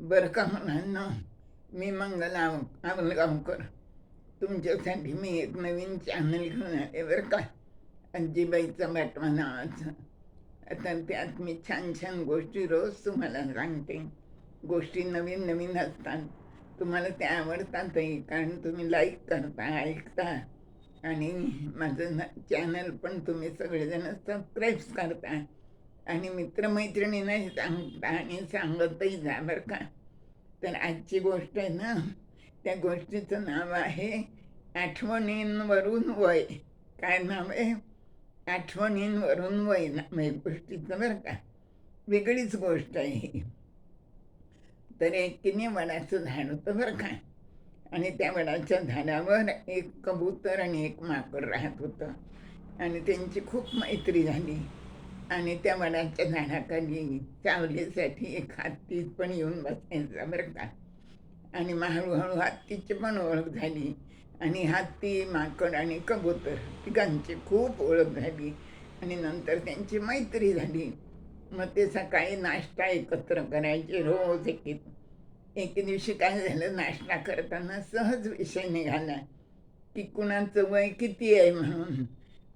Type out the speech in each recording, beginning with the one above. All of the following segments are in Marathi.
बरं का मुलांना, मी मंगला आवलगावकर. तुमच्यासाठी मी एक नवीन चॅनल घेऊन आले बरं का, आजीबाईचा बाटवा नावाचं. आता त्यात मी छान छान गोष्टी रोज तुम्हाला सांगते. गोष्टी नवीन नवीन असतात, तुम्हाला त्या आवडतातही, कारण तुम्ही लाईक करता, ऐकता, आणि माझं चॅनल पण तुम्ही सगळेजण सबस्क्राईब करता आणि मित्रमैत्रिणींनाही सांगता आणि सांगतही जा बरं का. तर आजची गोष्ट आहे ना, त्या गोष्टीचं नाव आहे आठवणींवरून वय. काय नाव आहे? आठवणींवरून वय नाव आहे गोष्टीचं बरं का. वेगळीच गोष्ट आहे ही. तर एक किनी वडाचं झाड होतं बरं का, आणि त्या वडाच्या झाडावर एक कबूतर आणि एक माकड राहत होतं, आणि त्यांची खूप मैत्री झाली. आणि त्या वडाच्या झाडाखाली सावलीसाठी एक हत्ती पण येऊन बसायचा बरं का. आणि मग हळूहळू हत्तीची पण ओळख झाली, आणि हत्ती, माकड आणि कबूतर तिघांची खूप ओळख झाली, आणि नंतर त्यांची मैत्री झाली. मग ते सकाळी नाश्ता एकत्र करायचे रोज. एके दिवशी काय झालं, नाश्ता करताना सहज विषय निघाला की कुणाचं वय किती आहे म्हणून.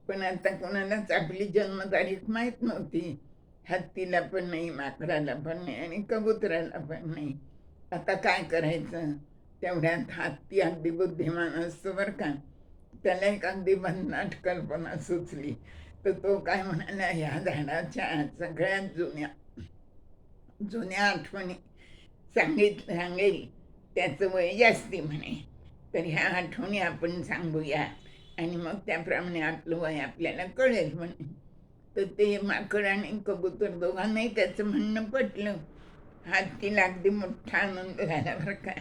पण आता कोणालाच आपली जन्मतारीख माहीत नव्हती. हत्तीला पण नाही, माकडाला पण नाही, आणि कबुतराला पण नाही. आता काय करायचं? तेवढ्यात हत्ती अगदी बुद्धिमान असतो बरं का. त्याला एक अगदी भन्नाट कल्पना सुचली. तर तो काय म्हणाला, ह्या झाडाच्या सगळ्यात जुन्या जुन्या आठवणी सांगेल, त्याचं वय जास्ती म्हणे. तर ह्या आठवणी आपण सांगूया, आणि मग त्याप्रमाणे आपलं वय आपल्याला कळेल म्हणे. तर ते माकड आणि कबूतर दोघांनाही त्याचं म्हणणं पटलं. हत्तीला अगदी मोठा आनंद झाला बरं का,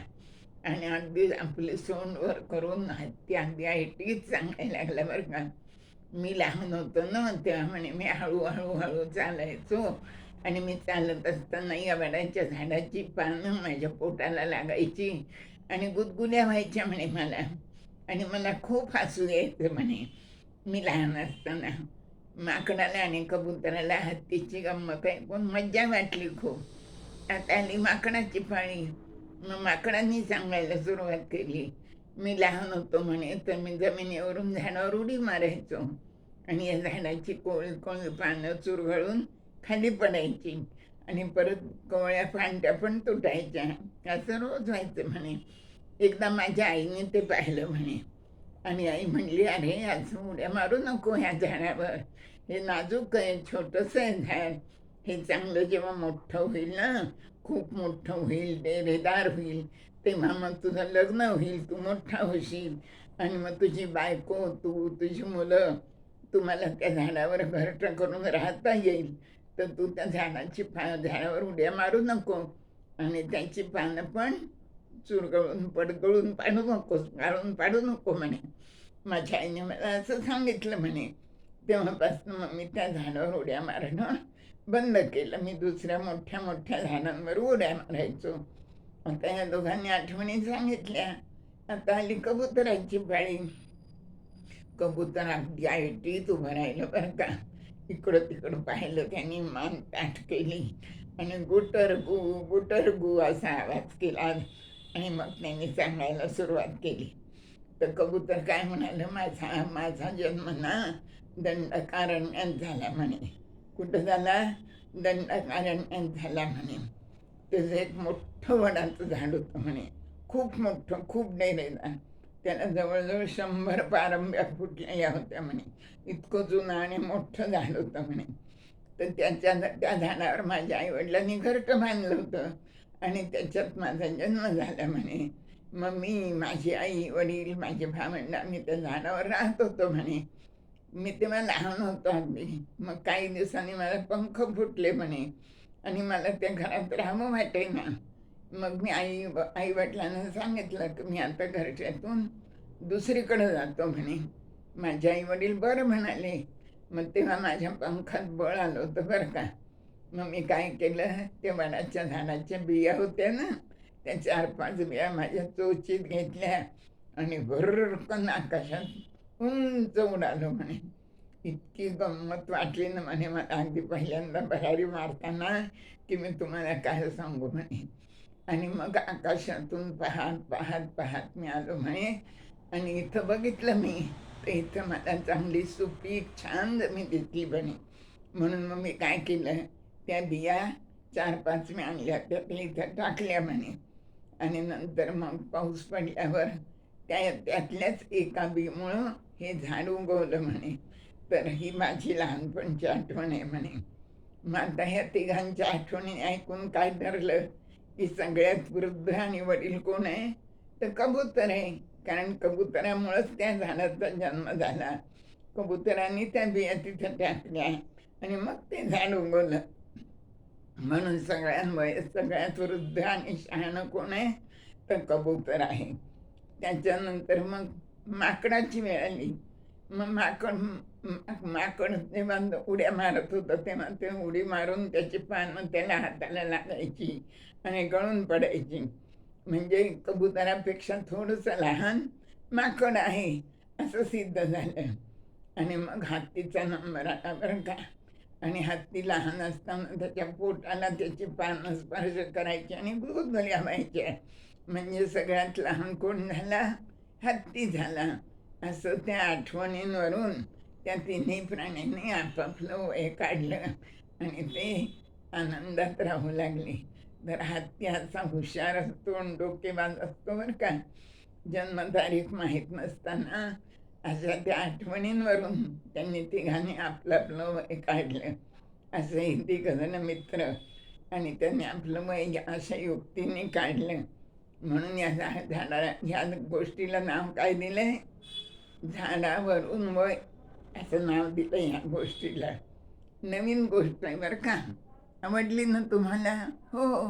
आणि अगदी आपले सोंड वर करून हत्ती अगदी ऐटीच सांगायला लागला बरं का. मी लहान होतो ना तेव्हा म्हणे, मी हळू चालायचो, आणि मी चालत असताना या वडाच्या झाडाची पानं माझ्या पोटाला लागायची आणि गुदगुल्या व्हायच्या म्हणे मला, आणि मला खूप हसू यायचं म्हणे मी लहान असताना. माकडाला आणि कबुतराला हत्तीची गंमत ऐकून मज्जा वाटली खूप. आता आली माकडाची पाळी. मग माकडांनी सांगायला सुरुवात केली, मी लहान होतो म्हणे तर मी जमिनीवरून झाडावर उडी मारायचो, आणि या झाडाची कोळी कोळी पानं चुरगळून खाली पडायची, आणि परत कोवळ्या फांद्या पण तुटायच्या. असं रोज व्हायचं म्हणे. एकदा माझ्या आईने ते पाहिलं म्हणे, आणि आई म्हणली, अरे असं उड्या मारू नको ह्या झाडावर, हे नाजूक आहे, छोटंसं आहे झाड, हे चांगलं जेव्हा मोठं होईल ना, खूप मोठं होईल, डेरेदार होईल, तेव्हा मग तुझं लग्न होईल, तू मोठा होशील, आणि मग तुझी बायको, तू, तुझी मुलं, तुम्हाला त्या झाडावर घरटं करून राहता येईल. तर तू त्या झाडावर उड्या मारू नको, आणि त्याची पानं पण चुरगळून पडगळून पाडू नकोस, गाळून पाडू नको म्हणे. माझ्या आईने मला असं सांगितलं म्हणे. तेव्हापासून मग मी त्या झाडावर उड्या मारणं बंद केलं. मी दुसऱ्या मोठ्या मोठ्या झाडांवर उड्या मारायचो. आता या दोघांनी आठवणी सांगितल्या. आता आली कबुतराची पाळी. कबूतर अगदी ऐटीत उभं राहिलं बरं का. इकडं तिकडं पाहिलं त्यांनी, मान ताठ केली, आणि गुटरगु असा आवाज केला, आणि मग त्यांनी सांगायला सुरुवात केली. तर कबूतर काय म्हणालं, माझा माझा जन्म ना दंडकारण्यात झाला म्हणे. कुठं झाला? दंडकारण्यात झाला म्हणे. त्याचं एक मोठं वडाचं झाड होतं म्हणे, खूप मोठं, खूप डेरेदार. त्याला जवळजवळ 100 पारंब्या फुटल्या होत्या म्हणे. इतकं जुनं आणि मोठं झाड होतं म्हणे. तर त्या झाडावर माझ्या आईवडिलांनी घरटं बांधलं होतं, आणि त्याच्यात माझा जन्म झाला म्हणे. मग मी, माझी आई, वडील, माझे भावंड, आम्ही त्या झाडावर राहत होतो म्हणे. मी तेव्हा लहान होतो अगदी. मग काही दिवसांनी मला पंख फुटले म्हणे, आणि मला त्या घरात राहावं वाटेना. मग मी आई वडिलांना सांगितलं की मी आता घरच्यातून दुसरीकडे जातो म्हणे. माझे आई वडील बरं म्हणाले. मग तेव्हा माझ्या पंखात बळ आलं होतं बरं का. मग मी काय केलं, ते वडाच्या झाडाच्या बिया होत्या ना, त्या 4-5 बिया माझ्या चोचीत घेतल्या, आणि भरकन आकाशात उंच उडालो म्हणे. इतकी गंमत वाटली ना म्हणे मला अगदी पहिल्यांदा भरारी मारताना, की मी तुम्हाला काय सांगू म्हणे. आणि मग आकाशातून पाहत पाहत पाहत मी आलो म्हणे. आणि इथं बघितलं मी, तर इथं मला चांगली सुपीक छान जमीन दिसली म्हणे. म्हणून मग मी काय केलं, त्या बिया 4-5 मी आणल्या, त्यातल्या इथं टाकल्या म्हणे. आणि नंतर मग पाऊस पडल्यावर त्यातल्याच एका बीमुळं हे झाड उगवलं म्हणे. तर ही माझी लहानपणची आठवण आहे म्हणे. मग आता ह्या तिघांच्या आठवणी ऐकून काय ठरलं, की सगळ्यात वृद्ध आणि वडील कोण आहे, तर कबूतर आहे. कारण कबुतरामुळंच त्या झाडाचा जन्म झाला. कबुतरांनी त्या बिया तिथं टाकल्या आणि मग ते झाड उगवलं. म्हणून सगळ्यात वृद्ध आणि शहाणं कोण आहे, तर कबूतर आहे. त्याच्यानंतर मग माकडाची वेळ आली. मग माकड जेव्हा उड्या मारत होतं, तेव्हा ते उडी मारून त्याची पानं त्याला हाताला लागायची आणि गळून पडायची. म्हणजे कबुतरापेक्षा थोडंसं लहान माकड आहे असं सिद्ध झालं. आणि मग हत्तीचा नंबर आला बरं का. आणि हत्ती लहान असताना त्याच्या पोटाला त्याची पानं स्पर्श करायची आणि गुदगुल्या व्हायच्या. म्हणजे सगळ्यात लहान कोण झाला, हत्ती झाला. असं त्या आठवणींवरून त्या तिन्ही प्राण्यांनी आपापलं वय काढलं आणि ते आनंदात राहू लागले. तर हत्ती असा हुशार असतो आणि डोकेबाज असतो बरं का. जन्मतारीख माहीत नसताना अशा त्या आठवणींवरून त्यांनी तिघांनी आपलं आपलं वय काढलं. असंही तिघजण मित्र आणि त्यांनी आपलं वय अशा युक्तीने काढलं. म्हणून ह्या गोष्टीला नाव काय दिलंय, झाडावरून वय असं नाव दिलं ह्या गोष्टीला. नवीन गोष्ट आहे बरं का. आवडली ना तुम्हाला? हो.